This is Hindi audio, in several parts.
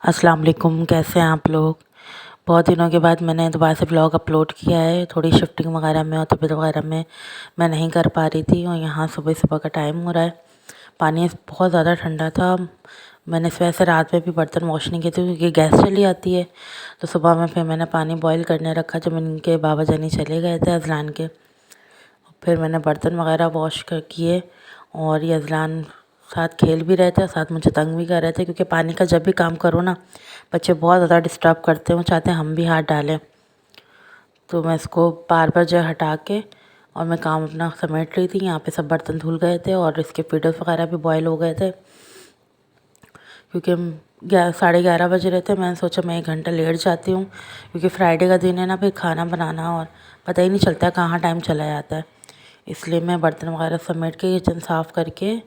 अस्सलाम वालेकुम। कैसे हैं आप लोग। बहुत दिनों के बाद मैंने दोबारा से व्लॉग अपलोड किया है। थोड़ी शिफ्टिंग वगैरह में और तबीयत वगैरह में मैं नहीं कर पा रही थी और यहाँ सुबह सुबह का टाइम हो रहा है। पानी बहुत ज़्यादा ठंडा था। मैंने इस वजह से रात में भी बर्तन वॉश नहीं किए थे क्योंकि गैस चली आती है। तो सुबह में फिर मैंने पानी बॉईल करने रखा जब इनके बाबा जानी चले गए थे अजलान के। फिर मैंने बर्तन वगैरह वॉश कर किए और ये अजलान साथ खेल भी रहे थे और साथ मुझे तंग भी कर रहे थे क्योंकि पानी का जब भी काम करो ना बच्चे बहुत ज़्यादा डिस्टर्ब करते हैं। वो चाहते हैं हम भी हाथ डालें। तो मैं इसको बार बार जो है हटा के और मैं काम अपना समेट रही थी। यहाँ पे सब बर्तन धुल गए थे और इसके फीडर्स वगैरह भी बॉयल हो गए थे क्योंकि 11:30 बज रहे थे। मैंने सोचा मैं 1 घंटा लेट जाती हूँ क्योंकि फ्राइडे का दिन है ना, फिर खाना बनाना और पता ही नहीं चलता कहाँ टाइम चला जाता है। इसलिए मैं बर्तन वगैरह समेट के किचन साफ़ करके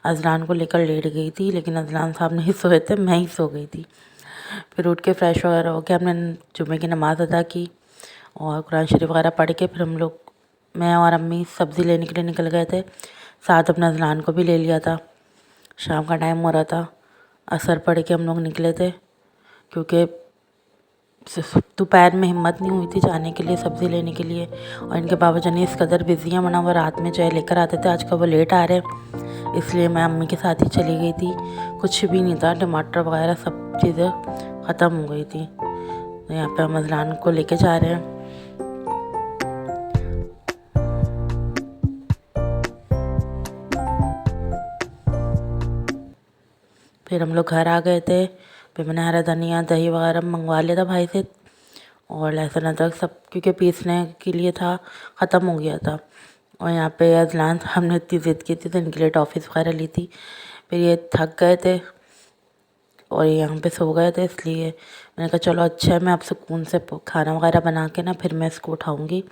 अजलान को लेकर लेट गई थी। लेकिन अजलान साहब नहीं सोए थे, मैं ही सो गई थी। फिर उठ के फ्रेश वगैरह हो के हमने जुम्मे की नमाज़ अदा की और कुरान शरीफ वगैरह पढ़ के फिर हम लोग, मैं और अम्मी सब्ज़ी लेने के लिए निकल गए थे। साथ अपना अजलान को भी ले लिया था। शाम का टाइम हो रहा था। असर पढ़ के हम लोग निकले थे क्योंकि दोपहर में हिम्मत नहीं हुई थी जाने के लिए सब्ज़ी लेने के लिए। और इनके बाबा जानी इस कदर बिजी हैं, वरना वो रात में जो है लेकर आते थे। आज का वो लेट आ रहे हैं इसलिए मैं अम्मी के साथ ही चली गई थी। कुछ भी नहीं था, टमाटर वगैरह सब चीज़ें ख़त्म हो गई थी। तो यहाँ पे हम अजलान को लेके जा रहे हैं। फिर हम लोग घर आ गए थे। फिर मैंने हरा धनिया दही वगैरह मंगवा लिया था भाई से और लहसुन अदरक सब, क्योंकि पीसने के लिए था, ख़त्म हो गया था। और यहाँ पे अजलान हमने इतनी ज़िद की थी तो इनके लिए टॉफ़ीज़ वगैरह ली थी। फिर ये थक गए थे और ये यहाँ पे सो गए थे, इसलिए मैंने कहा चलो अच्छा है, मैं अब सुकून से खाना वगैरह बना के ना फिर मैं इसको उठाऊँगी।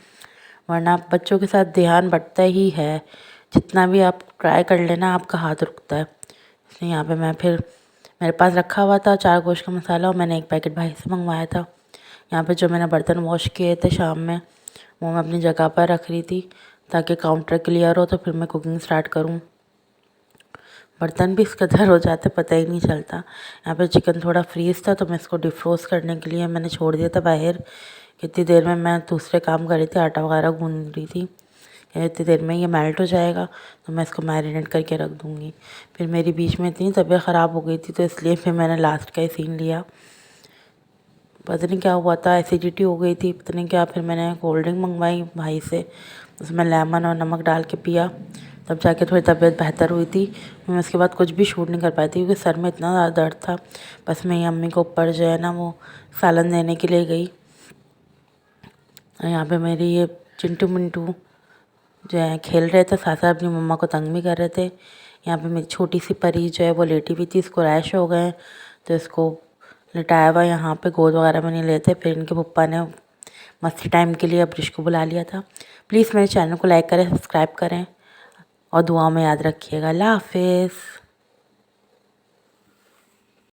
वरना बच्चों के साथ ध्यान बँटता ही है। जितना भी आप ट्राई कर लेना आपका हाथ रुकता है। इसलिए यहाँ पे मैं फिर मेरे पास रखा हुआ था 4 गोश्त का मसाला और मैंने 1 पैकेट भाई से मंगवाया था। यहाँ पे जो मैंने बर्तन वॉश किए थे शाम में वो मैं अपनी जगह पर रख रही थी ताकि काउंटर क्लियर हो तो फिर मैं कुकिंग स्टार्ट करूँ। बर्तन भी इस कदर हो जाते पता ही नहीं चलता। यहाँ पे चिकन थोड़ा फ्रीज़ था तो मैं इसको डिफ्रोस्ट करने के लिए मैंने छोड़ दिया था बाहर। कितनी देर में मैं दूसरे काम कर रही थी, आटा वगैरह गूंद रही थी। इतनी देर में ये मेल्ट हो जाएगा तो मैं इसको मैरिनेट करके रख दूँगी। फिर मेरी बीच में इतनी तबीयत ख़राब हो गई थी तो इसलिए फिर मैंने लास्ट का ही सीन लिया। पता नहीं क्या हुआ था, एसिडिटी हो गई थी पता नहीं क्या। फिर मैंने कोल्ड ड्रिंक मंगवाई भाई से, उसमें लेमन और नमक डाल के पिया, तब जाके थोड़ी तबीयत बेहतर हुई थी। मैं उसके बाद कुछ भी शूट नहीं कर पाई थी क्योंकि सर में इतना ज़्यादा दर्द था। बस मैं ये अम्मी को ऊपर जो है ना वो सालन देने के लिए गई। यहाँ पे मेरी ये चिंटू मिंटू जो है खेल रहे थे, साथ साथ अपनी मम्मा को तंग भी कर रहे थे। यहाँ पे मेरी छोटी सी परी जो है वो लेटी हुई थी, इसको रैश हो गए तो इसको लिटाया हुआ यहाँ पे गोद वगैरह में नहीं लेते। फिर इनके पप्पा ने मस्ती टाइम के लिए अब्रिश को बुला लिया था। प्लीज़ मेरे चैनल को लाइक करें, सब्सक्राइब करें और दुआ में याद रखिएगा। अल्लाह हाफिज़।